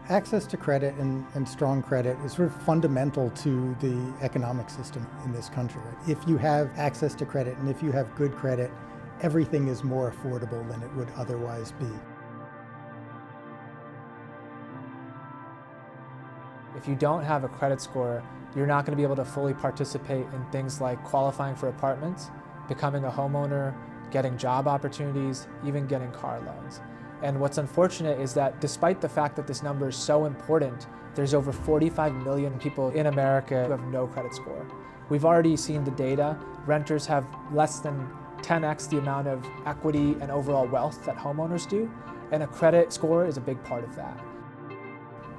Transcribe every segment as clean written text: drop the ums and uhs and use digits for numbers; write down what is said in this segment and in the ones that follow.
Access to credit and strong credit is sort of fundamental to the economic system in this country. Right? If you have access to credit and if you have good credit, everything is more affordable than it would otherwise be. If you don't have a credit score, you're not going to be able to fully participate in things like qualifying for apartments, becoming a homeowner, getting job opportunities, even getting car loans. And what's unfortunate is that despite the fact that this number is so important, there's over 45 million people in America who have no credit score. We've already seen the data. Renters have less than 10x the amount of equity and overall wealth that homeowners do, and a credit score is a big part of that.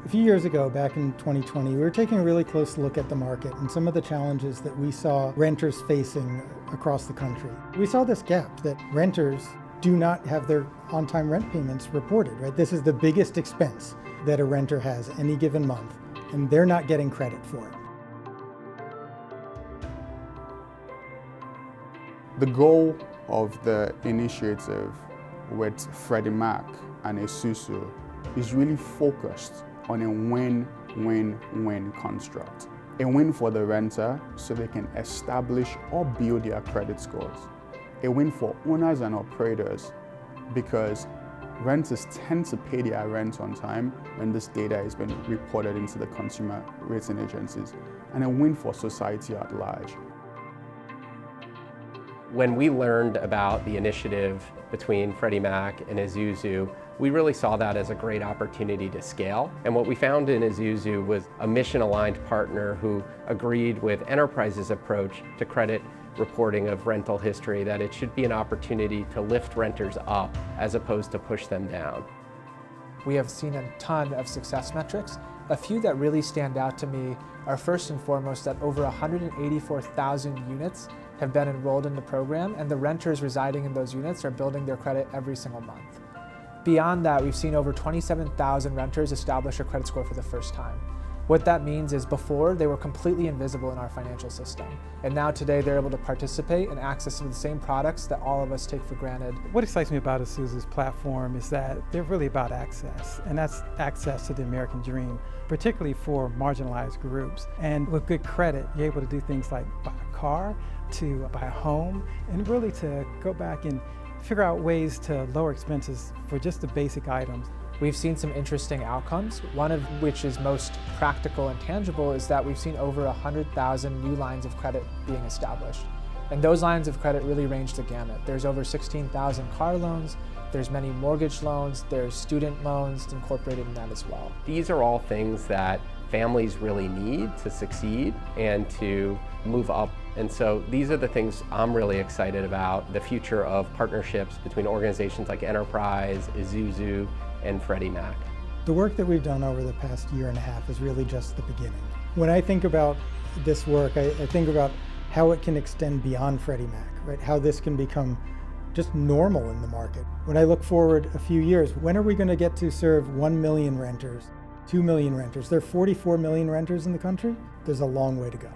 A few years ago, back in 2020, we were taking a really close look at the market and some of the challenges that we saw renters facing across the country. We saw this gap that renters do not have their on-time rent payments reported, right? This is the biggest expense that a renter has any given month, and they're not getting credit for it. The goal of the initiative with Freddie Mac and Esusu is really focused on a win-win-win construct. A win for the renter so they can establish or build their credit scores. A win for owners and operators because renters tend to pay their rent on time when this data has been reported into the consumer rating agencies. And a win for society at large. When we learned about the initiative between Freddie Mac and Esusu, we really saw that as a great opportunity to scale. And what we found in Esusu was a mission-aligned partner who agreed with Enterprise's approach to credit reporting of rental history, that it should be an opportunity to lift renters up as opposed to push them down. We have seen a ton of success metrics. A few that really stand out to me are first and foremost that over 184,000 units have been enrolled in the program, and the renters residing in those units are building their credit every single month. Beyond that, we've seen over 27,000 renters establish a credit score for the first time. What that means is before, they were completely invisible in our financial system. And now today, they're able to participate and access some of the same products that all of us take for granted. What excites me about Esusu's platform is that they're really about access, and that's access to the American dream, particularly for marginalized groups. And with good credit, you're able to do things like buy a car, to buy a home, and really to go back and figure out ways to lower expenses for just the basic items. We've seen some interesting outcomes, one of which is most practical and tangible is that we've seen over 100,000 new lines of credit being established. And those lines of credit really range the gamut. There's over 16,000 car loans, there's many mortgage loans, there's student loans incorporated in that as well. These are all things that families really need to succeed and to move up. And so these are the things I'm really excited about, the future of partnerships between organizations like Enterprise, Esusu, and Freddie Mac. The work that we've done over the past year and a half is really just the beginning. When I think about this work, I think about how it can extend beyond Freddie Mac, right? How this can become just normal in the market. When I look forward a few years, when are we going to get to serve 1 million renters, 2 million renters? There are 44 million renters in the country. There's a long way to go.